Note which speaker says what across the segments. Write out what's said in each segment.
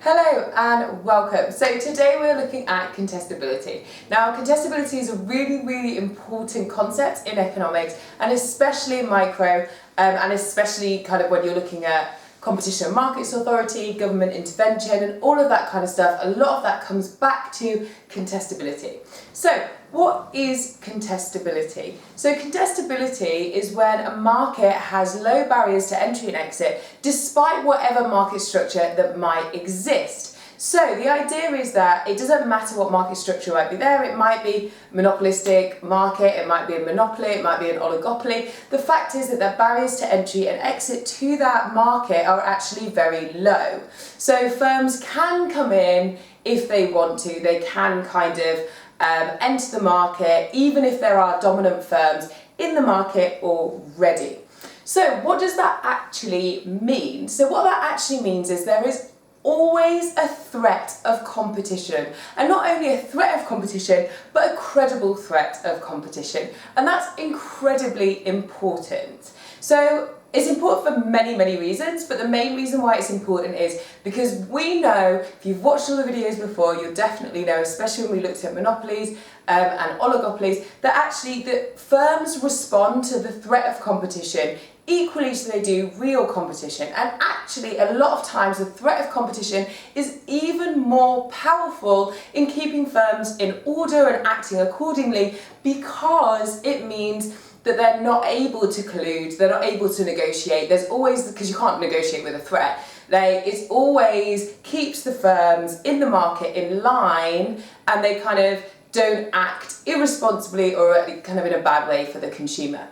Speaker 1: Hello and welcome. So today we're looking at contestability. Now contestability is a really important concept in economics, and especially in micro, and especially kind of when you're looking at competition and markets authority, government intervention and all of that kind of stuff. A lot of that comes back to contestability. So what is contestability? So contestability is when a market has low barriers to entry and exit despite whatever market structure that might exist. So the idea is that it doesn't matter what market structure might be there. It might be monopolistic market, it might be a monopoly, it might be an oligopoly. The fact is that the barriers to entry and exit to that market are actually very low. So firms can come in if they want to. They can kind of enter the market even if there are dominant firms in the market already. So what does that actually mean? So what that actually means is there is always a threat of competition, and not only a threat of competition but a credible threat of competition, and that's incredibly important. So it's important for many reasons, but the main reason why it's important is because we know, if you've watched all the videos before, you'll definitely know, especially when we looked at monopolies and oligopolies, that actually the firms respond to the threat of competition equally as they do real competition. And actually a lot of times the threat of competition is even more powerful in keeping firms in order and acting accordingly, because it means that they're not able to collude, they're not able to negotiate. There's always, because you can't negotiate with a threat, it always keeps the firms in the market in line, and they kind of don't act irresponsibly or kind of in a bad way for the consumer.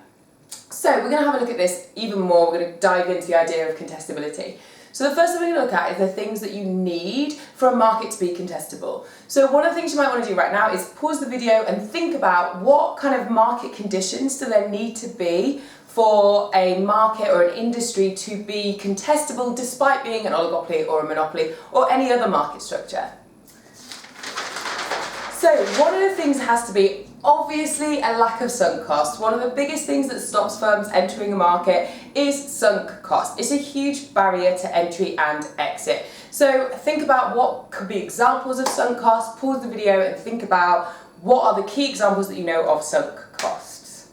Speaker 1: So we're going to have a look at this even more. We're going to dive into the idea of contestability. So the first thing we're going to look at is the things that you need for a market to be contestable. So one of the things you might want to do right now is pause the video and think about what kind of market conditions do there need to be for a market or an industry to be contestable despite being an oligopoly or a monopoly or any other market structure. So one of the things has to be obviously a lack of sunk cost. One of the biggest things that stops firms entering a market is sunk cost. It's a huge barrier to entry and exit. So think about what could be examples of sunk cost, pause the video and think about what are the key examples that you know of sunk costs.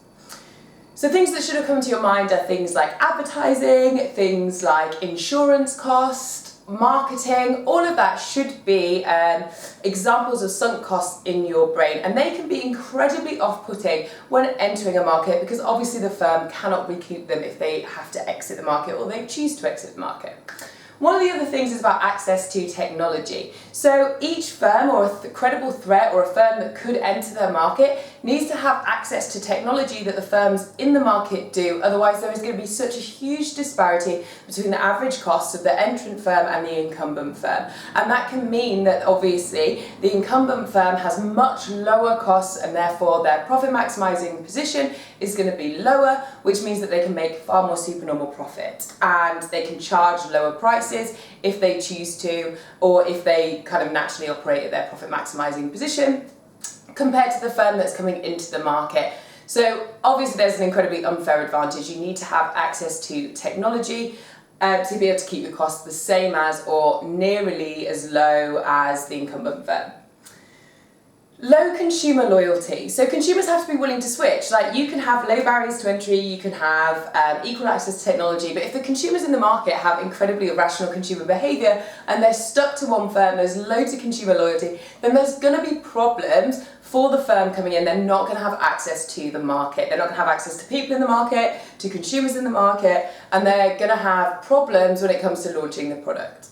Speaker 1: So things that should have come to your mind are things like advertising, things like insurance cost, marketing. All of that should be examples of sunk costs in your brain, and they can be incredibly off-putting when entering a market, because obviously the firm cannot recoup them if they have to exit the market or they choose to exit the market. One of the other things is about access to technology. So each firm or a credible threat or a firm that could enter their market needs to have access to technology that the firms in the market do. Otherwise there is going to be such a huge disparity between the average costs of the entrant firm and the incumbent firm. And that can mean that obviously the incumbent firm has much lower costs, and therefore their profit maximizing position is going to be lower, which means that they can make far more supernormal profit, and they can charge lower prices if they choose to, or if they kind of naturally operate at their profit maximizing position compared to the firm that's coming into the market. So obviously there's an incredibly unfair advantage. You need to have access to technology to be able to keep the costs the same as or nearly as low as the incumbent firm. Low consumer loyalty. So consumers have to be willing to switch. Like, you can have low barriers to entry, you can have equal access to technology, but if the consumers in the market have incredibly irrational consumer behaviour and they're stuck to one firm, there's loads of consumer loyalty, then there's going to be problems for the firm coming in. They're not going to have access to the market. They're not going to have access to people in the market, to consumers in the market, and they're going to have problems when it comes to launching the product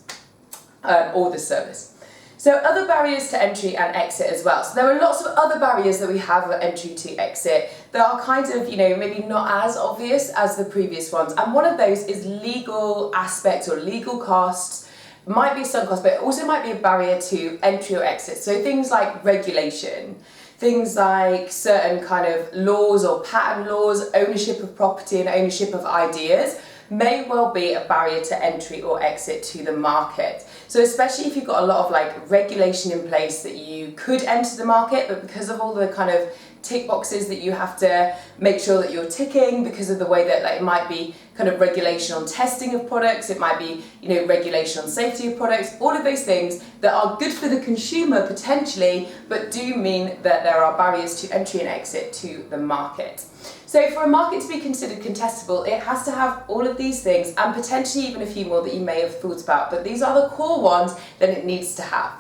Speaker 1: or the service. So other barriers to entry and exit as well. So there are lots of other barriers that we have for entry to exit that are kind of, maybe not as obvious as the previous ones. And one of those is legal aspects or legal costs. It might be sunk cost, but it also might be a barrier to entry or exit. So things like regulation, things like certain kind of laws or patent laws, ownership of property and ownership of ideas may well be a barrier to entry or exit to the market. So especially if you've got a lot of regulation in place that you could enter the market, but because of all the kind of tick boxes that you have to make sure that you're ticking because of the way that it might be kind of regulation on testing of products, it might be regulation on safety of products, all of those things that are good for the consumer potentially, but do mean that there are barriers to entry and exit to the market. So for a market to be considered contestable, it has to have all of these things and potentially even a few more that you may have thought about, but these are the core ones that it needs to have.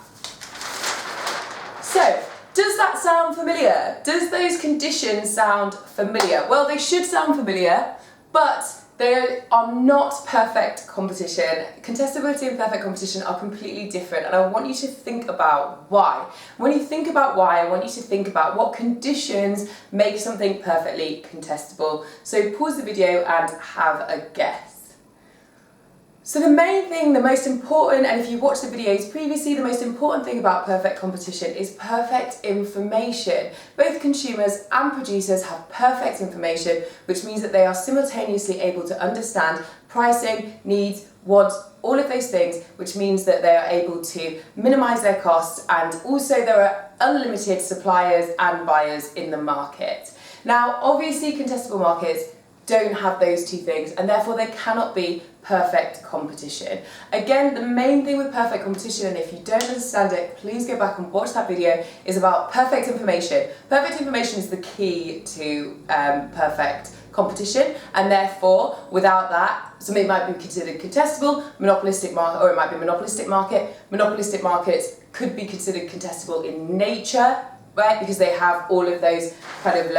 Speaker 1: So, does that sound familiar? Does those conditions sound familiar? Well, they should sound familiar, but they are not perfect competition. Contestability and perfect competition are completely different, and I want you to think about why. When you think about why, I want you to think about what conditions make something perfectly contestable. So pause the video and have a guess. So the main thing, the most important, and if you watched the videos previously, the most important thing about perfect competition is perfect information. Both consumers and producers have perfect information, which means that they are simultaneously able to understand pricing, needs, wants, all of those things, which means that they are able to minimize their costs, and also there are unlimited suppliers and buyers in the market. Now, obviously contestable markets don't have those two things, and therefore they cannot be perfect competition. Again, the main thing with perfect competition, and if you don't understand it, please go back and watch that video, is about perfect information. Perfect information is the key to perfect competition, and therefore without that, something might be considered contestable, monopolistic market, or it might be monopolistic market. Monopolistic markets could be considered contestable in nature, right, because they have all of those kind of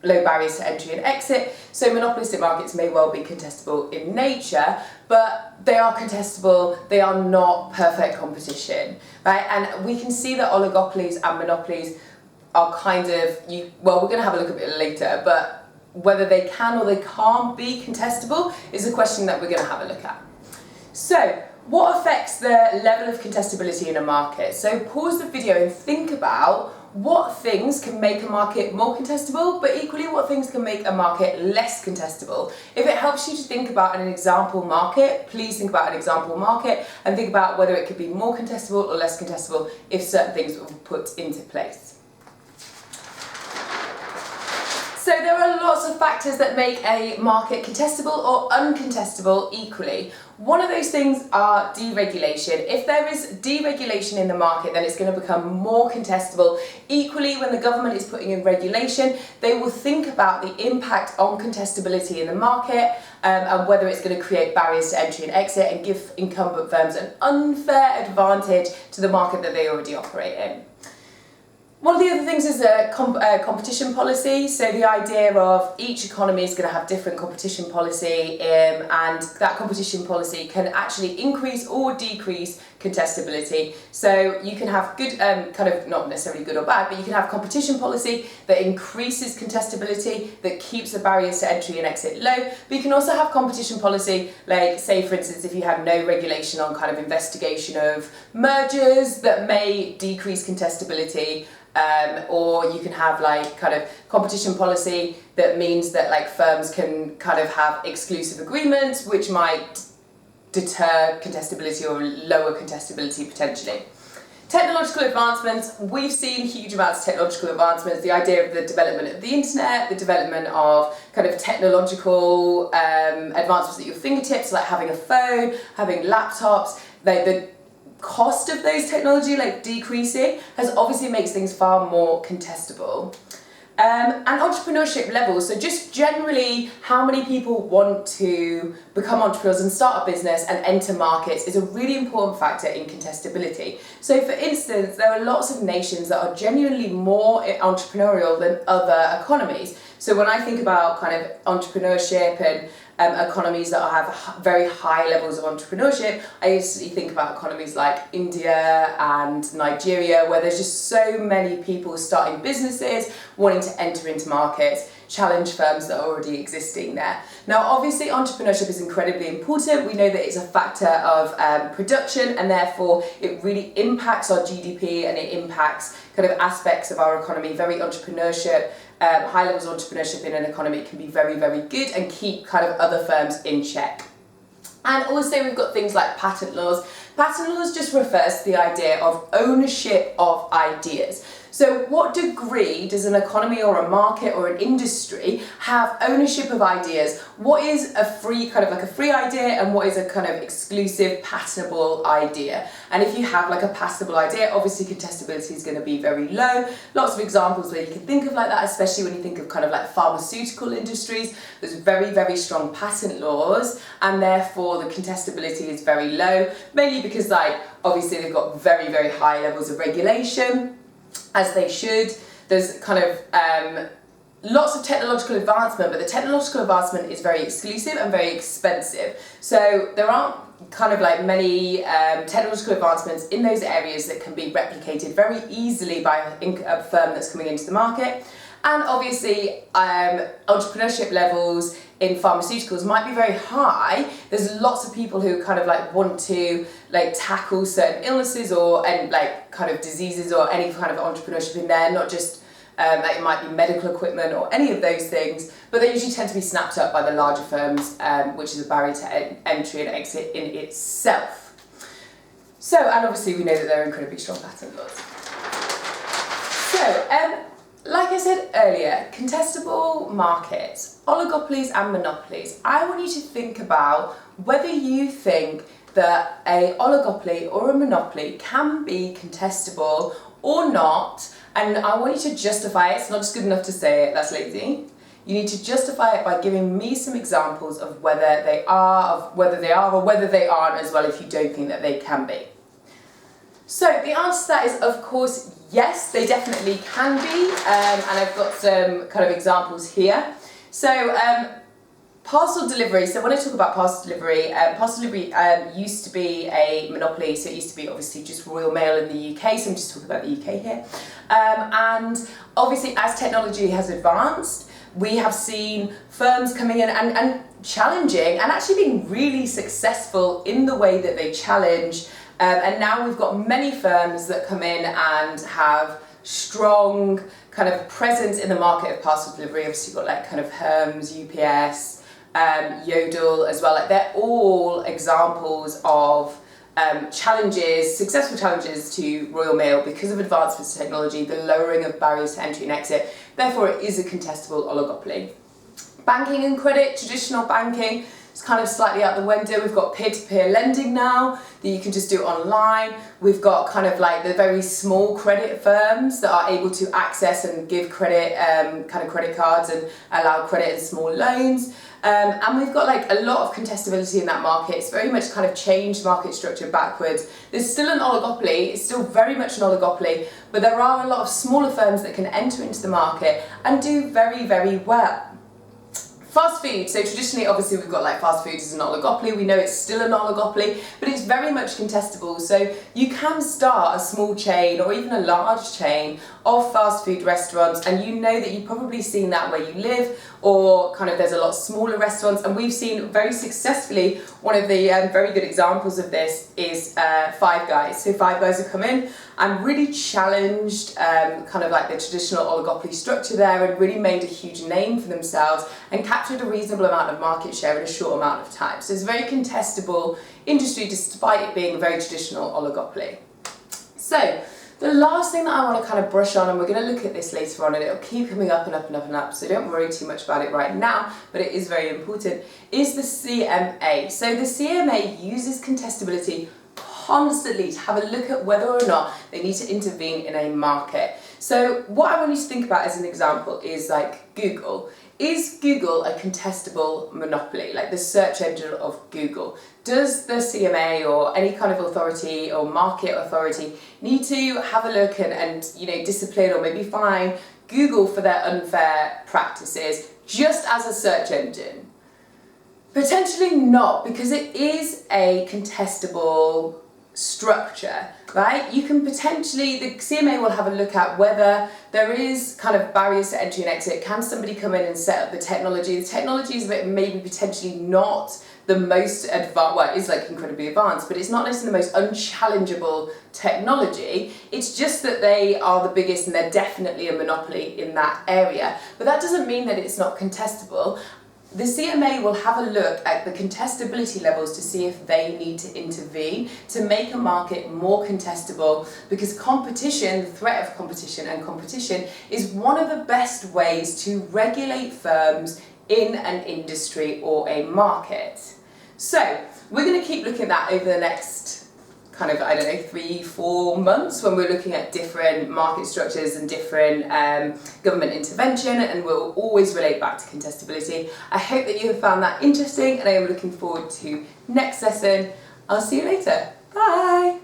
Speaker 1: low barriers to entry and exit. So monopolistic markets may well be contestable in nature, but they are contestable, they are not perfect competition, right? And we can see that oligopolies and monopolies are kind of, well, we're going to have a look at it later, but whether they can or they can't be contestable is a question that we're going to have a look at. So, what affects the level of contestability in a market? So pause the video and think about what things can make a market more contestable, but equally what things can make a market less contestable. If it helps you to think about an example market, please think about an example market and think about whether it could be more contestable or less contestable if certain things were put into place. So there are lots of factors that make a market contestable or uncontestable equally. One of those things are deregulation. If there is deregulation in the market, then it's going to become more contestable. Equally, when the government is putting in regulation, they will think about the impact on contestability in the market and whether it's going to create barriers to entry and exit and give incumbent firms an unfair advantage to the market that they already operate in. One of the other things is competition policy. So the idea of each economy is going to have different competition policy, and that competition policy can actually increase or decrease contestability. So you can have good, kind of not necessarily good or bad, but you can have competition policy that increases contestability, that keeps the barriers to entry and exit low. But you can also have competition policy, like say for instance, if you have no regulation on kind of investigation of mergers, that may decrease contestability. Or you can have like kind of competition policy that means that like firms can kind of have exclusive agreements which might deter contestability or lower contestability potentially. Technological advancements, we've seen huge amounts of technological advancements, the idea of the development of the internet, the development of kind of technological advancements at your fingertips, like having a phone, having laptops, the cost of those technology like decreasing has obviously makes things far more contestable. And entrepreneurship levels, so just generally how many people want to become entrepreneurs and start a business and enter markets is a really important factor in contestability. So for instance, there are lots of nations that are genuinely more entrepreneurial than other economies. So when I think about kind of entrepreneurship and economies that have very high levels of entrepreneurship, I usually think about economies like India and Nigeria, where there's just so many people starting businesses, wanting to enter into markets, challenge firms that are already existing there. Now obviously entrepreneurship is incredibly important. We know that it's a factor of production, and therefore it really impacts our GDP and it impacts kind of aspects of our economy. Very entrepreneurship, high levels of entrepreneurship in an economy can be very, very good and keep kind of other firms in check. And also we've got things like patent laws. Patent laws just refers to the idea of ownership of ideas. So what degree does an economy or a market or an industry have ownership of ideas? What is a free, kind of like a free idea, and what is a kind of exclusive patentable idea? And if you have like a patentable idea, obviously contestability is going to be very low. Lots of examples where you can think of like that, especially when you think of kind of like pharmaceutical industries. There's very, very strong patent laws, and therefore the contestability is very low, mainly because like obviously they've got very, very high levels of regulation, as they should. There's kind of lots of technological advancement, but the technological advancement is very exclusive and very expensive. So there aren't kind of like many technological advancements in those areas that can be replicated very easily by a firm that's coming into the market. And obviously entrepreneurship levels in pharmaceuticals might be very high. There's lots of people who kind of like want to like tackle certain illnesses and like kind of diseases or any kind of entrepreneurship in there, not just like it might be medical equipment or any of those things, but they usually tend to be snapped up by the larger firms, which is a barrier to entry and exit in itself. So, and obviously we know that there are incredibly strong patent laws. So, like I said earlier, contestable markets, oligopolies and monopolies. I want you to think about whether you think that a oligopoly or a monopoly can be contestable or not, and I want you to justify it. It's not just good enough to say it, that's lazy. You need to justify it by giving me some examples of whether they are or whether they aren't as well, if you don't think that they can be. So the answer to that is, of course, yes, they definitely can be, and I've got some kind of examples here. So parcel delivery, so when I talk about parcel delivery used to be a monopoly, so it used to be obviously just Royal Mail in the UK, so I'm just talking about the UK here. And obviously as technology has advanced, we have seen firms coming in and challenging and actually being really successful in the way that they challenge. And now we've got many firms that come in and have strong kind of presence in the market of parcel delivery. Obviously you've got like kind of Hermes, UPS, Yodel as well. Like they're all examples of successful challenges to Royal Mail because of advancements in technology, the lowering of barriers to entry and exit. Therefore it is a contestable oligopoly. Banking and credit, traditional banking, it's kind of slightly out the window. We've got peer-to-peer lending now that you can just do online. We've got kind of like the very small credit firms that are able to access and give credit, kind of credit cards and allow credit and small loans. And we've got like a lot of contestability in that market. It's very much kind of changed market structure backwards. There's still an oligopoly, it's still very much an oligopoly, but there are a lot of smaller firms that can enter into the market and do very, very well. Fast food, so traditionally obviously we've got like fast food as an oligopoly, we know it's still an oligopoly, but it's very much contestable. So you can start a small chain or even a large chain of fast food restaurants, and you know that you've probably seen that where you live, or kind of there's a lot smaller restaurants, and we've seen very successfully, one of the very good examples of this is Five Guys. So Five Guys have come in and really challenged kind of like the traditional oligopoly structure there and really made a huge name for themselves and captured a reasonable amount of market share in a short amount of time. So it's a very contestable industry despite it being a very traditional oligopoly. So the last thing that I want to kind of brush on, and we're going to look at this later on and it'll keep coming up and up and up and up, so don't worry too much about it right now, but it is very important, is the CMA. So the CMA uses contestability constantly to have a look at whether or not they need to intervene in a market. So what I want you to think about as an example is like Google. Is Google a contestable monopoly, like the search engine of Google? Does the CMA or any kind of authority or market authority need to have a look and you know, discipline or maybe fine Google for their unfair practices just as a search engine? Potentially not, because it is a contestable structure, right? You can potentially, the CMA will have a look at whether there is kind of barriers to entry and exit. Can somebody come in and set up the technology? The technology is a bit maybe potentially not the most advanced, well, it is like incredibly advanced, but it's not necessarily the most unchallengeable technology. It's just that they are the biggest and they're definitely a monopoly in that area. But that doesn't mean that it's not contestable. The CMA will have a look at the contestability levels to see if they need to intervene to make a market more contestable, because competition, the threat of competition and competition, is one of the best ways to regulate firms in an industry or a market. So we're going to keep looking at that over the next 3-4 months, when we're looking at different market structures and different government intervention, and we'll always relate back to contestability. I hope that you have found that interesting, and I am looking forward to next lesson. I'll see you later. Bye!